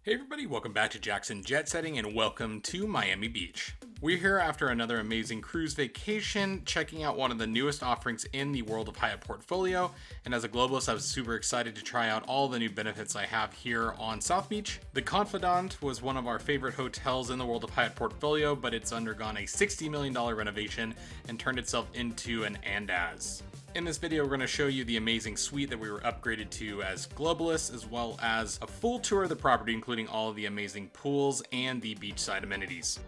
Hey everybody, welcome back to Jackson Jetsetting and welcome to Miami Beach. We're here after another amazing cruise vacation, checking out one of the newest offerings in the World of Hyatt portfolio. And as a globalist, I was super excited to try out all the new benefits I have here on South Beach. The Confidante was one of our favorite hotels in the World of Hyatt portfolio, but it's undergone a $60 million renovation and turned itself into an Andaz. In this video, we're going to show you the amazing suite that we were upgraded to as Globalists, as well as a full tour of the property, including all of the amazing pools and the beachside amenities.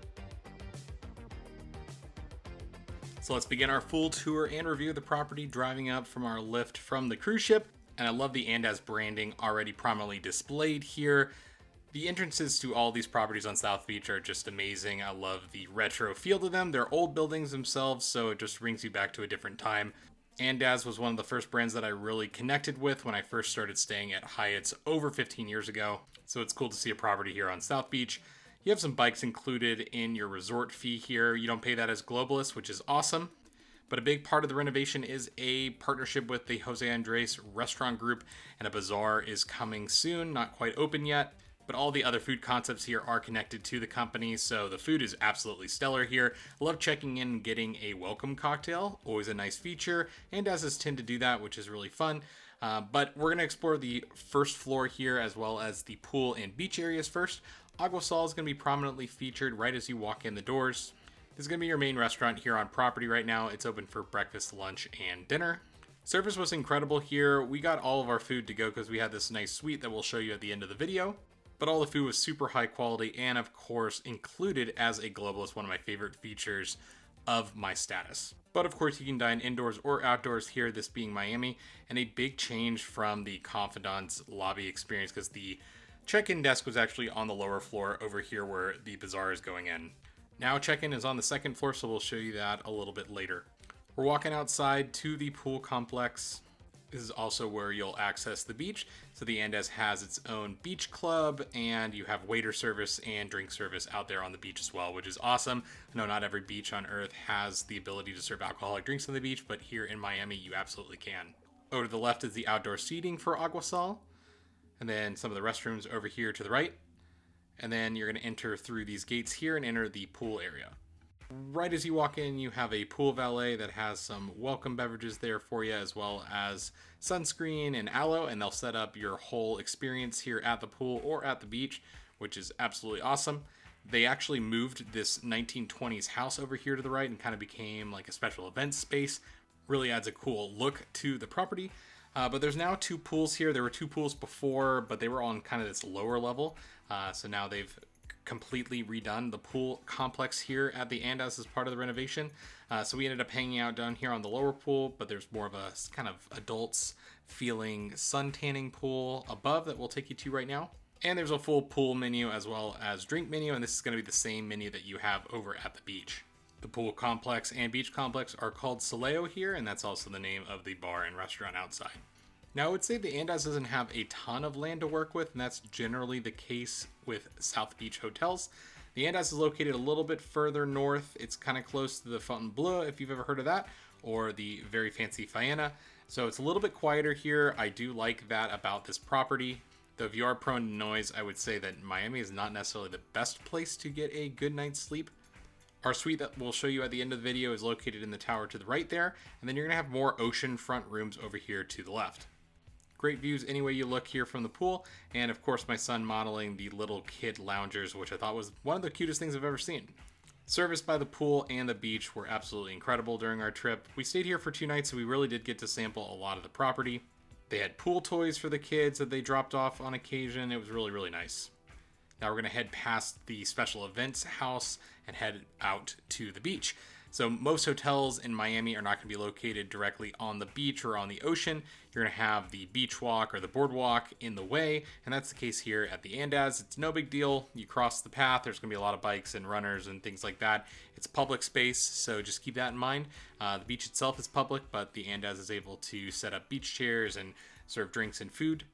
So let's begin our full tour and review of the property, driving up from our lift from the cruise ship. And I love the Andaz branding already prominently displayed here. The entrances to all these properties on South Beach are just amazing. I love the retro feel to them. They're old buildings themselves, so it just brings you back to a different time. Andaz was one of the first brands that I really connected with when I first started staying at Hyatt's over 15 years ago. So it's cool to see a property here on South Beach. You have some bikes included in your resort fee here. You don't pay that as Globalists, which is awesome. But a big part of the renovation is a partnership with the José Andres restaurant group, and a bazaar is coming soon, not quite open yet. But all the other food concepts here are connected to the company, so the food is absolutely stellar here. I love checking in and getting a welcome cocktail, always a nice feature, and Andazes tend to do that, which is really fun. But we're going to explore the first floor here, as well as the pool and beach areas first. Aguasal is going to be prominently featured right as you walk in the doors. This is going to be your main restaurant here on property right now. It's open for breakfast, lunch, and dinner. Service was incredible here. We got all of our food to go because we had this nice suite that we'll show you at the end of the video. But all the food was super high quality and, of course, included as a globalist, one of my favorite features of my status. But of course, you can dine indoors or outdoors here, this being Miami, and a big change from the Confidante's lobby experience because the check-in desk was actually on the lower floor over here where the bazaar is going in. Now check-in is on the second floor, so we'll show you that a little bit later. We're walking outside to the pool complex. This is also where you'll access the beach. So the Andaz has its own beach club, and you have waiter service and drink service out there on the beach as well, which is awesome. I know not every beach on earth has the ability to serve alcoholic drinks on the beach, but here in Miami, you absolutely can. Over to the left is the outdoor seating for Aguasal, and then some of the restrooms over here to the right. And then you're going to enter through these gates here and enter the pool area. Right as you walk in, you have a pool valet that has some welcome beverages there for you, as well as sunscreen and aloe, and they'll set up your whole experience here at the pool or at the beach, which is absolutely awesome. They actually moved this 1920s house over here to the right and kind of became like a special event space. Really adds a cool look to the property. But there's now two pools here. There were two pools before, but they were on kind of this lower level. So now they've completely redone the pool complex here at the Andaz as part of the renovation. So we ended up hanging out down here on the lower pool, but there's more of a kind of adults feeling sun tanning pool above that we'll take you to right now. And there's a full pool menu as well as drink menu, and this is going to be the same menu that you have over at the beach. The pool complex and beach complex are called Soleo here, and that's also the name of the bar and restaurant outside. Now, I would say the Andaz doesn't have a ton of land to work with, and that's generally the case with South Beach hotels. The Andaz is located a little bit further north. It's kind of close to the Fontainebleau, if you've ever heard of that, or the very fancy Faena. So it's a little bit quieter here. I do like that about this property. Though if you are prone to noise, I would say that Miami is not necessarily the best place to get a good night's sleep. Our suite that we'll show you at the end of the video is located in the tower to the right there, and then you're going to have more ocean front rooms over here to the left. Great views any way you look here from the pool, and of course my son modeling the little kid loungers, which I thought was one of the cutest things I've ever seen. Service by the pool and the beach were absolutely incredible during our trip. We stayed here for 2 nights, so we really did get to sample a lot of the property. They had pool toys for the kids that they dropped off on occasion. It was really, really nice. Now we're going to head past the special events house and head out to the beach. So most hotels in Miami are not going to be located directly on the beach or on the ocean. You're going to have the beach walk or the boardwalk in the way, and that's the case here at the Andaz. It's no big deal. You cross the path. There's going to be a lot of bikes and runners and things like that. It's public space, so just keep that in mind. The beach itself is public, but the Andaz is able to set up beach chairs and serve drinks and food.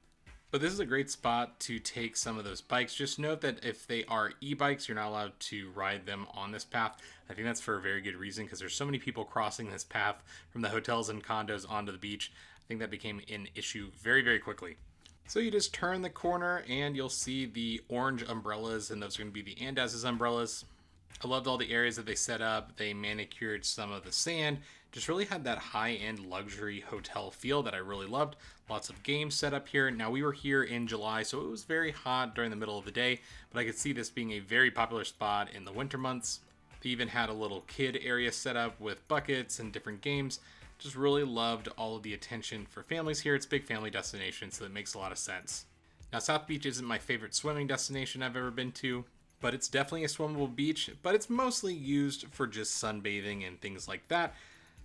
But this is a great spot to take some of those bikes. Just note that if they are e-bikes, you're not allowed to ride them on this path. I think that's for a very good reason because there's so many people crossing this path from the hotels and condos onto the beach. I think that became an issue very, very quickly. So you just turn the corner and you'll see the orange umbrellas, and those are going to be the Andaz's umbrellas. I loved all the areas that they set up. They manicured some of the sand. Just really had that high-end luxury hotel feel that I really loved. Lots of games set up here. Now, we were here in July, so it was very hot during the middle of the day, but I could see this being a very popular spot in the winter months. They even had a little kid area set up with buckets and different games. Just really loved all of the attention for families here. It's a big family destination, so it makes a lot of sense. Now, South Beach isn't my favorite swimming destination I've ever been to, but it's definitely a swimmable beach, but it's mostly used for just sunbathing and things like that.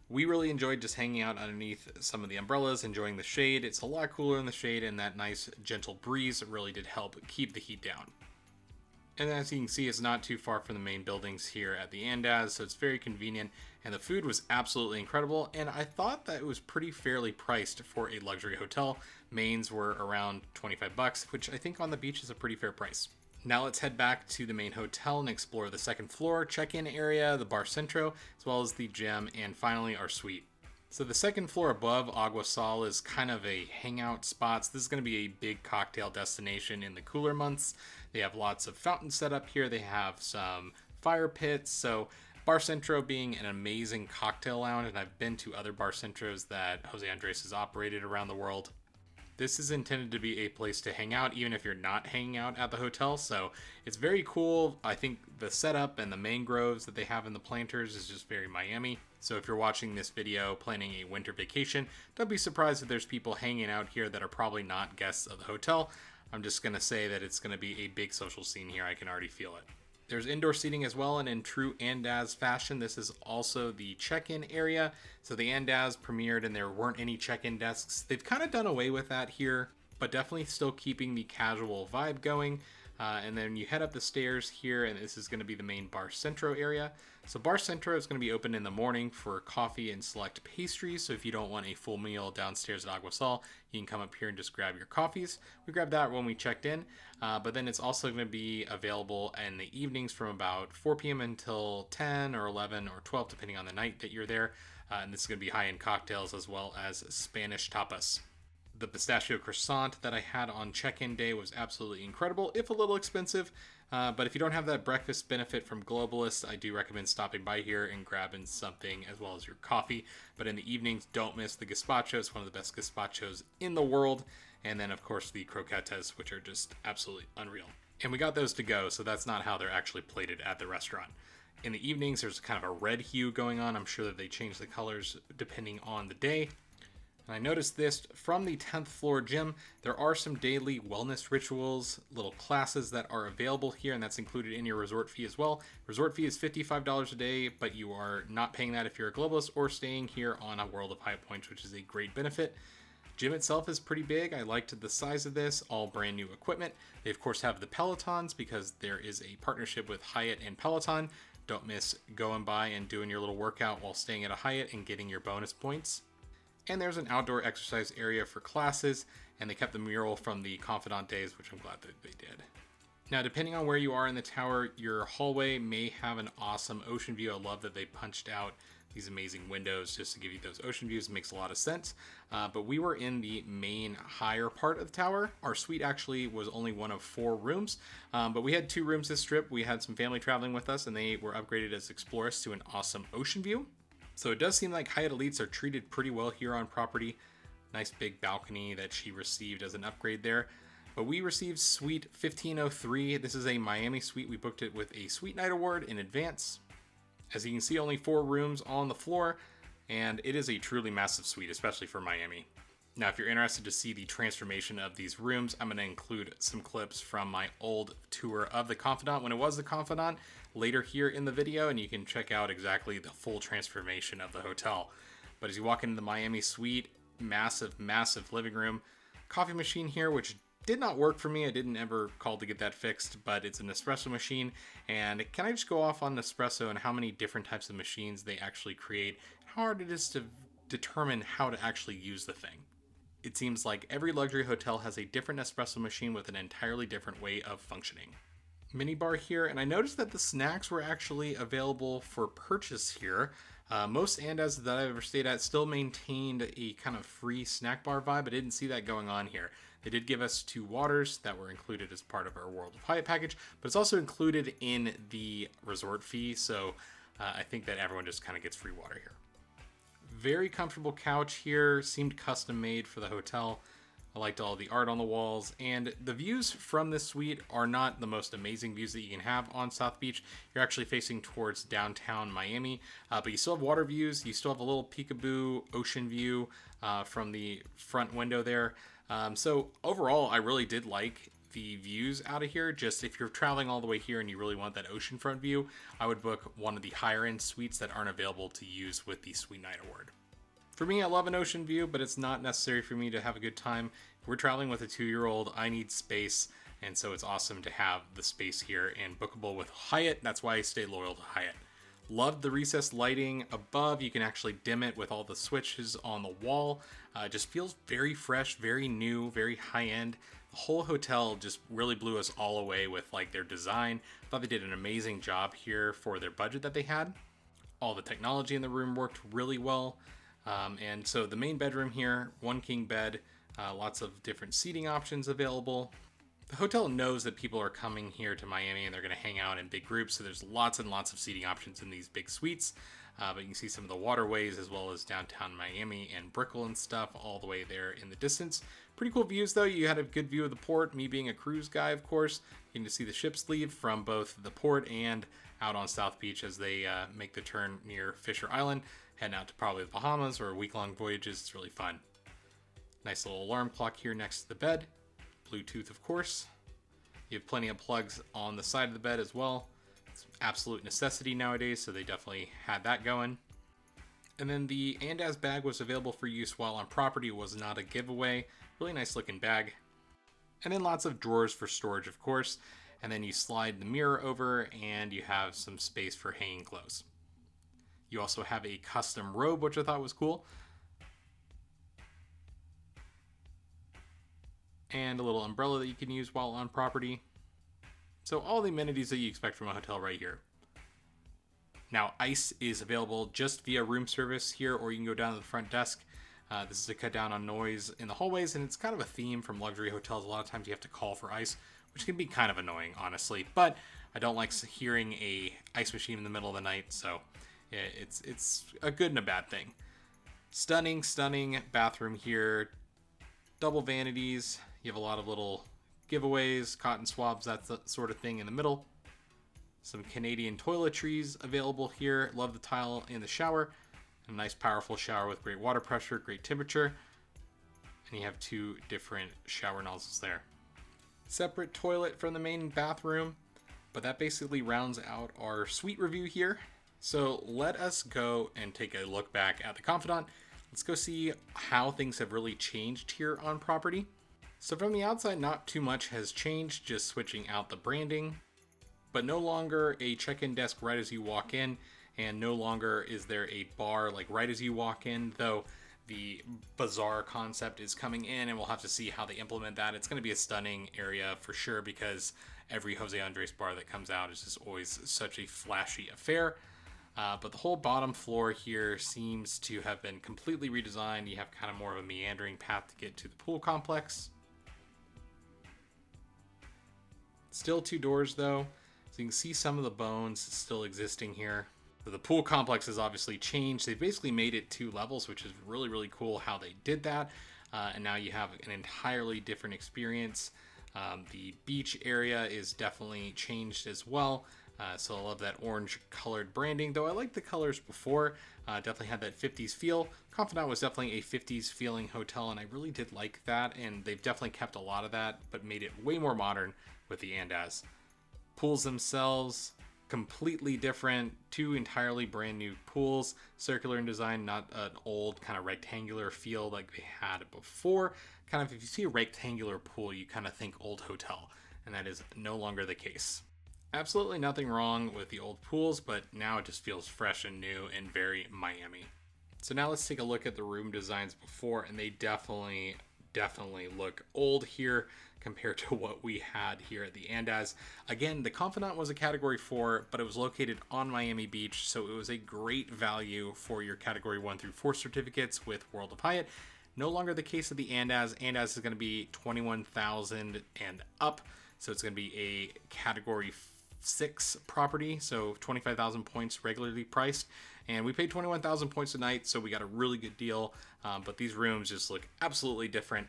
We really enjoyed just hanging out underneath some of the umbrellas, enjoying the shade. It's a lot cooler in the shade, and that nice gentle breeze really did help keep the heat down. And as you can see, it's not too far from the main buildings here at the Andaz, so it's very convenient, and the food was absolutely incredible, and I thought that it was pretty fairly priced for a luxury hotel. Mains were around $25, which I think on the beach is a pretty fair price. Now let's head back to the main hotel and explore the second floor, check-in area, the bar centro, as well as the gym, and finally our suite. So the second floor above Agua Sal is kind of a hangout spot. This is going to be a big cocktail destination in the cooler months. They have lots of fountains set up here. They have some fire pits. So Bar Centro being an amazing cocktail lounge, and I've been to other Bar Centros that José Andres has operated around the world. This is intended to be a place to hang out, even if you're not hanging out at the hotel. So it's very cool. I think the setup and the mangroves that they have in the planters is just very Miami. So if you're watching this video planning a winter vacation, don't be surprised if there's people hanging out here that are probably not guests of the hotel. I'm just going to say that it's going to be a big social scene here. I can already feel it. There's indoor seating as well, and in true Andaz fashion, this is also the check-in area. So the Andaz premiered and there weren't any check-in desks. They've kind of done away with that here, but definitely still keeping the casual vibe going. And then you head up the stairs here, and this is going to be the main Bar Centro area. So Bar Centro is going to be open in the morning for coffee and select pastries. So if you don't want a full meal downstairs at Agua Sal, you can come up here and just grab your coffees. We grabbed that when we checked in, but then it's also going to be available in the evenings from about 4 p.m. until 10 or 11 or 12, depending on the night that you're there. And this is going to be high-end cocktails as well as Spanish tapas. The pistachio croissant that I had on check-in day was absolutely incredible, if a little expensive. But if you don't have that breakfast benefit from Globalists, I do recommend stopping by here and grabbing something as well as your coffee. But in the evenings, don't miss the gazpacho. It's one of the best gazpachos in the world. And then, of course, the croquetas, which are just absolutely unreal. And we got those to go, so that's not how they're actually plated at the restaurant. In the evenings, there's kind of a red hue going on. I'm sure that they change the colors depending on the day. And I noticed this from the 10th floor gym. There are some daily wellness rituals, little classes that are available here, and that's included in your resort fee as well. Resort fee is $55 a day, but you are not paying that if you're a globalist or staying here on a World of Hyatt Points, which is a great benefit. Gym itself is pretty big. I liked the size of this, all brand new equipment. They of course have the Pelotons because there is a partnership with Hyatt and Peloton. Don't miss going by and doing your little workout while staying at a Hyatt and getting your bonus points. And there's an outdoor exercise area for classes, and they kept the mural from the Confidante days, which I'm glad that they did. Now, depending on where you are in the tower, your hallway may have an awesome ocean view. I love that they punched out these amazing windows just to give you those ocean views. It makes a lot of sense. But we were in the main higher part of the tower. Our suite actually was only one of 4 rooms, but we had 2 rooms this trip. We had some family traveling with us, and they were upgraded as Explorers to an awesome ocean view. So it does seem like Hyatt Elites are treated pretty well here on property. Nice big balcony that she received as an upgrade there. But we received Suite 1503. This is a Miami suite. We booked it with a Suite Night Award in advance. As you can see, only 4 rooms on the floor, and it is a truly massive suite, especially for Miami. Now, if you're interested to see the transformation of these rooms, I'm going to include some clips from my old tour of the Confidant when it was the Confidant later here in the video, and you can check out exactly the full transformation of the hotel. But as you walk into the Miami suite, massive, massive living room, coffee machine here, which did not work for me. I didn't ever call to get that fixed, but it's an espresso machine. And can I just go off on Nespresso and how many different types of machines they actually create, how hard it is to determine how to actually use the thing? It seems like every luxury hotel has a different espresso machine with an entirely different way of functioning. Minibar here, and I noticed that the snacks were actually available for purchase here. Most Andaz that I've ever stayed at still maintained a kind of free snack bar vibe. I didn't see that going on here. They did give us 2 waters that were included as part of our World of Hyatt package, but it's also included in the resort fee, so I think that everyone just kind of gets free water here. Very comfortable couch here, seemed custom made for the hotel. I liked all the art on the walls, and the views from this suite are not the most amazing views that you can have on South Beach. You're actually facing towards downtown Miami, but you still have water views. You still have a little peekaboo ocean view from the front window there. So overall, I really did like the views out of here. Just if you're traveling all the way here and you really want that oceanfront view, I would book one of the higher end suites that aren't available to use with the Suite Night Award. For me, I love an ocean view, but it's not necessary for me to have a good time. If we're traveling with a 2-year-old, I need space, and so it's awesome to have the space here and bookable with Hyatt. That's why I stay loyal to Hyatt. Loved the recessed lighting above. You can actually dim it with all the switches on the wall. It just feels very fresh, very new, very high-end. The whole hotel just really blew us all away with like their design. I thought they did an amazing job here for their budget that they had. All the technology in the room worked really well. And so the main bedroom here, 1 king bed, lots of different seating options available. The hotel knows that people are coming here to Miami and they're going to hang out in big groups, so there's lots and lots of seating options in these big suites. But you can see some of the waterways as well as downtown Miami and Brickell and stuff all the way there in the distance. Pretty cool views though. You had a good view of the port. Me being a cruise guy, of course, getting to see the ships leave from both the port and out on South Beach as they make the turn near Fisher Island, heading out to probably the Bahamas or week-long voyages. It's really fun. Nice little alarm clock here next to the bed. Bluetooth, of course. You have plenty of plugs on the side of the bed as well. It's an absolute necessity nowadays, so they definitely had that going. And then the Andaz bag was available for use while on property. It was not a giveaway. Really nice looking bag. And then lots of drawers for storage, of course. And then you slide the mirror over and you have some space for hanging clothes. You also have a custom robe, which I thought was cool. And a little umbrella that you can use while on property. So all the amenities that you expect from a hotel right here. Now, ice is available just via room service here, or you can go down to the front desk. This is to cut down on noise in the hallways, and it's kind of a theme from luxury hotels. A lot of times you have to call for ice, which can be kind of annoying, honestly. But I don't like hearing a ice machine in the middle of the night, so it's a good and a bad thing. Stunning bathroom here. Double vanities. You have a lot of little giveaways, cotton swabs, that sort of thing in the middle. Some Canadian toiletries available here. Love the tile in the shower. A nice powerful shower with great water pressure, great temperature. And you have 2 different shower nozzles there. Separate toilet from the main bathroom, but that basically rounds out our suite review here. So let us go and take a look back at the Confidante. Let's go see how things have really changed here on property. So from the outside, not too much has changed, just switching out the branding, but no longer a check-in desk right as you walk in, and no longer is there a bar like right as you walk in, though the bazaar concept is coming in, and we'll have to see how they implement that. It's going to be a stunning area for sure, because every José Andres bar that comes out is just always such a flashy affair. But the whole bottom floor here seems to have been completely redesigned. You have kind of more of a meandering path to get to the pool complex. Still 2 doors though, so you can see some of the bones still existing here. So the pool complex has obviously changed. They basically made it 2 levels, which is really, really cool how they did that. And now you have an entirely different experience. The beach area is definitely changed as well. So I love that orange colored branding, though I liked the colors before. Definitely had that 50s feel. Confidante was definitely a 50s feeling hotel, and I really did like that, and they've definitely kept a lot of that, but made it way more modern with the Andaz. Pools themselves, completely different. 2 entirely brand new pools, circular in design, not an old kind of rectangular feel like they had before. Kind of, if you see a rectangular pool, you kind of think old hotel, and that is no longer the case. Absolutely nothing wrong with the old pools, but now it just feels fresh and new and very Miami. So now let's take a look at the room designs before, and they definitely look old here compared to what we had here at the Andaz. Again, the Confidante was a Category 4, but it was located on Miami Beach, so it was a great value for your Category 1 through 4 certificates with World of Hyatt. No longer the case of the Andaz. Andaz is going to be 21,000 and up, so it's going to be a category 6 property, so 25,000 points regularly priced, and we paid 21,000 points a night, so we got a really good deal. But these rooms just look absolutely different.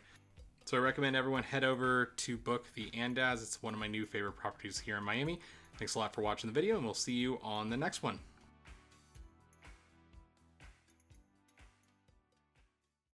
So I recommend everyone head over to book the Andaz. It's one of my new favorite properties here in Miami. Thanks a lot for watching the video, and we'll see you on the next one.